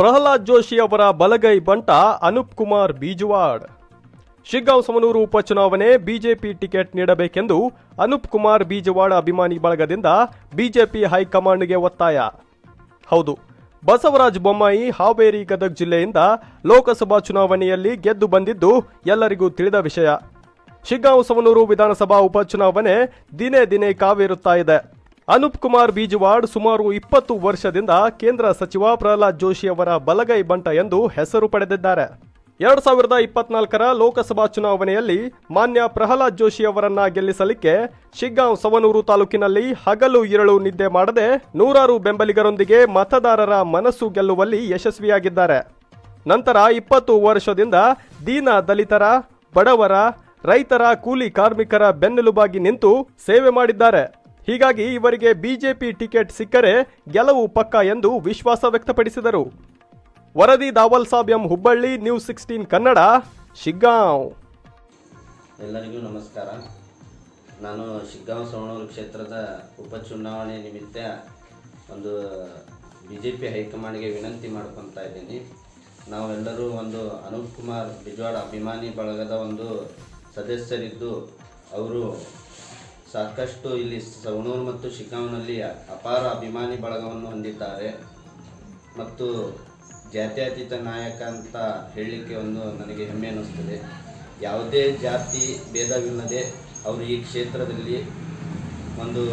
ಪ್ರಹ್ಲಾದ್ ಜೋಶಿ ಅವರ ಬಲಗೈ ಬಂಟ ಅನೂಪ್ ಕುಮಾರ್ ಬೀಜವಾಡ್. ಶಿಗ್ಗಾಂವ್ ಸಮನೂರು ಉಪಚುನಾವಣೆ ಬಿಜೆಪಿ ಟಿಕೆಟ್ ನೀಡಬೇಕೆಂದು ಅನೂಪ್ ಕುಮಾರ್ ಬೀಜವಾಡ್ ಅಭಿಮಾನಿ ಬಳಗದಿಂದ ಬಿಜೆಪಿ ಹೈಕಮಾಂಡ್ಗೆ ಒತ್ತಾಯ. ಹೌದು, ಬಸವರಾಜ ಬೊಮ್ಮಾಯಿ ಹಾವೇರಿ ಗದಗ ಜಿಲ್ಲೆಯಿಂದ ಲೋಕಸಭಾ ಚುನಾವಣೆಯಲ್ಲಿ ಗೆದ್ದು ಬಂದಿದ್ದು ಎಲ್ಲರಿಗೂ ತಿಳಿದ ವಿಷಯ. ಶಿಗ್ಗಾಂವ್ ಸಮನೂರು ವಿಧಾನಸಭಾ ಉಪಚುನಾವಣೆ ದಿನೇ ದಿನೇ ಕಾವೇರುತ್ತಾ ಇದೆ. ಅನೂಪ್ ಕುಮಾರ್ ಬೀಜವಾಡ್ ಸುಮಾರು 20 ವರ್ಷದಿಂದ ಕೇಂದ್ರ ಸಚಿವ ಪ್ರಹ್ಲಾದ್ ಜೋಶಿ ಅವರ ಬಲಗೈ ಬಂಟ ಎಂದು ಹೆಸರು ಪಡೆದಿದ್ದಾರೆ. 2024ರ ಲೋಕಸಭಾ ಚುನಾವಣೆಯಲ್ಲಿ ಮಾನ್ಯ ಪ್ರಹ್ಲಾದ್ ಜೋಶಿ ಅವರನ್ನ ಗೆಲ್ಲಿಸಲಿಕ್ಕೆ ಶಿಗ್ಗಾಂವ್ ಸವನೂರು ತಾಲೂಕಿನಲ್ಲಿ ಹಗಲು ಇರಳು ನಿದ್ದೆ ಮಾಡದೆ ನೂರಾರು ಬೆಂಬಲಿಗರೊಂದಿಗೆ ಮತದಾರರ ಮನಸ್ಸು ಗೆಲ್ಲುವಲ್ಲಿ ಯಶಸ್ವಿಯಾಗಿದ್ದಾರೆ. ನಂತರ 20 ವರ್ಷದಿಂದ ದೀನ ದಲಿತರ, ಬಡವರ, ರೈತರ, ಕೂಲಿ ಕಾರ್ಮಿಕರ ಬೆನ್ನೆಲುಬಾಗಿ ನಿಂತು ಸೇವೆ ಮಾಡಿದ್ದಾರೆ. ಹೀಗಾಗಿ ಇವರಿಗೆ ಬಿಜೆಪಿ ಟಿಕೆಟ್ ಸಿಕ್ಕರೆ ಗೆಲುವು ಪಕ್ಕ ಎಂದು ವಿಶ್ವಾಸ ವ್ಯಕ್ತಪಡಿಸಿದರು. ವರದಿ ದಾವಲ್ ಸಾಬ್ ಎಂ, ಹುಬ್ಬಳ್ಳಿ, ನ್ಯೂಸ್ 16 ಕನ್ನಡ, ಶಿಗ್ಗಾಂವ್. ಎಲ್ಲರಿಗೂ ನಮಸ್ಕಾರ. ನಾನು ಶಿಗ್ಗಾಂವ್ ಸವಣೂರು ಕ್ಷೇತ್ರದ ಉಪಚುನಾವಣೆ ನಿಮಿತ್ತ ಒಂದು ಬಿಜೆಪಿ ಹೈಕಮಾಂಡ್ಗೆ ವಿನಂತಿ ಮಾಡ್ಕೊತಾ ಇದ್ದೀನಿ. ನಾವೆಲ್ಲರೂ ಒಂದು ಅನೂಪ್ ಕುಮಾರ್ ಬೀಜವಾಡ್ ಅಭಿಮಾನಿ ಬಳಗದ ಒಂದು ಸದಸ್ಯರಿದ್ದು ಅವರು ಸಾಕಷ್ಟು ಇಲ್ಲಿ ಸವಣೂರು ಮತ್ತು ಶಿಗ್ಗಾಂವ್ನಲ್ಲಿ ಅಪಾರ ಅಭಿಮಾನಿ ಬಳಗವನ್ನು ಹೊಂದಿದ್ದಾರೆ ಮತ್ತು ಜಾತ್ಯತೀತ ನಾಯಕ ಅಂತ ಹೇಳಲಿಕ್ಕೆ ನನಗೆ ಹೆಮ್ಮೆ ಅನ್ನಿಸ್ತದೆ. ಯಾವುದೇ ಜಾತಿ ಭೇದವಿಲ್ಲದೆ ಅವರು ಈ ಕ್ಷೇತ್ರದಲ್ಲಿ ಒಂದು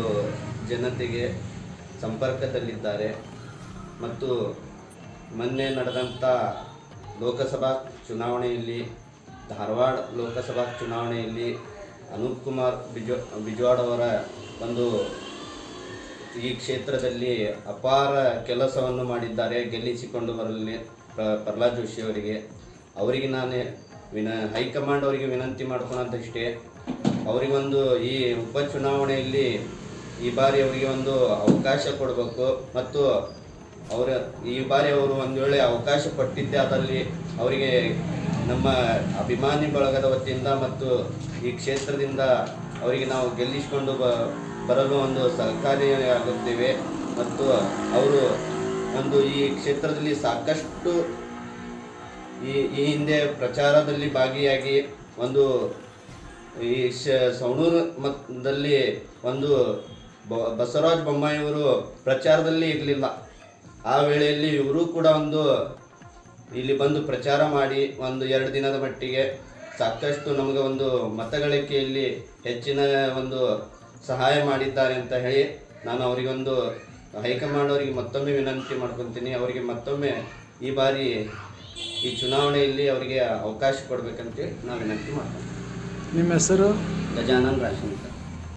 ಜನತೆಗೆ ಸಂಪರ್ಕದಲ್ಲಿದ್ದಾರೆ ಮತ್ತು ಮೊನ್ನೆ ನಡೆದಂಥ ಲೋಕಸಭಾ ಚುನಾವಣೆಯಲ್ಲಿ, ಧಾರವಾಡ ಲೋಕಸಭಾ ಚುನಾವಣೆಯಲ್ಲಿ ಅನೂಪ್ ಕುಮಾರ್ ಬೀಜವಾಡ್ ಅವರ ಒಂದು ಈ ಕ್ಷೇತ್ರದಲ್ಲಿ ಅಪಾರ ಕೆಲಸವನ್ನು ಮಾಡಿದ್ದಾರೆ. ಗೆಲ್ಲಿಸಿಕೊಂಡು ಬರಲಿ ಪ್ರಹ್ಲಾದ್ ಜೋಶಿ ಅವರಿಗೆ ನಾನು ಹೈಕಮಾಂಡ್ ಅವರಿಗೆ ವಿನಂತಿ ಮಾಡ್ಕೊಳೋದಷ್ಟೇ, ಅವರಿಗೊಂದು ಈ ಉಪಚುನಾವಣೆಯಲ್ಲಿ ಈ ಬಾರಿ ಅವರಿಗೆ ಒಂದು ಅವಕಾಶ ಕೊಡಬೇಕು ಮತ್ತು ಈ ಬಾರಿ ಅವರು ಒಂದು ವೇಳೆ ಅವಕಾಶ ಕೊಟ್ಟಿದ್ದೆ ಅದರಲ್ಲಿ ಅವರಿಗೆ ನಮ್ಮ ಅಭಿಮಾನಿ ಬಳಗದ ವತಿಯಿಂದ ಮತ್ತು ಈ ಕ್ಷೇತ್ರದಿಂದ ಅವರಿಗೆ ನಾವು ಗೆಲ್ಲಿಸಿಕೊಂಡು ಬರಲು ಒಂದು ಸಹಕಾರಿಯಾಗುತ್ತೇವೆ ಮತ್ತು ಅವರು ಒಂದು ಈ ಕ್ಷೇತ್ರದಲ್ಲಿ ಸಾಕಷ್ಟು ಈ ಹಿಂದೆ ಪ್ರಚಾರದಲ್ಲಿ ಭಾಗಿಯಾಗಿ ಒಂದು ಈ ಸವಣೂರು ಮತ್ತದಲ್ಲಿ ಒಂದು ಬಸವರಾಜ ಬೊಮ್ಮಾಯಿಯವರು ಪ್ರಚಾರದಲ್ಲಿ ಇರಲಿಲ್ಲ. ಆ ವೇಳೆಯಲ್ಲಿ ಇವರು ಕೂಡ ಒಂದು ಇಲ್ಲಿ ಬಂದು ಪ್ರಚಾರ ಮಾಡಿ ಒಂದು 2 ದಿನದ ಮಟ್ಟಿಗೆ ಸಾಕಷ್ಟು ನಮಗೆ ಒಂದು ಮತಗಳಿಕೆಯಲ್ಲಿ ಹೆಚ್ಚಿನ ಒಂದು ಸಹಾಯ ಮಾಡಿದ್ದಾರೆ ಅಂತ ಹೇಳಿ ನಾನು ಅವರಿಗೊಂದು ಹೈಕಮಾಂಡ್ ಅವರಿಗೆ ಮತ್ತೊಮ್ಮೆ ವಿನಂತಿ ಮಾಡ್ಕೊತೀನಿ. ಅವರಿಗೆ ಮತ್ತೊಮ್ಮೆ ಈ ಬಾರಿ ಈ ಚುನಾವಣೆಯಲ್ಲಿ ಅವರಿಗೆ ಅವಕಾಶ ಕೊಡಬೇಕಂತೇಳಿ ನಾನು ವಿನಂತಿ ಮಾಡ್ತೀನಿ. ನಿಮ್ಮ ಹೆಸರು? ಗಜಾನನ್ ರಾಜಶಂಕರ್.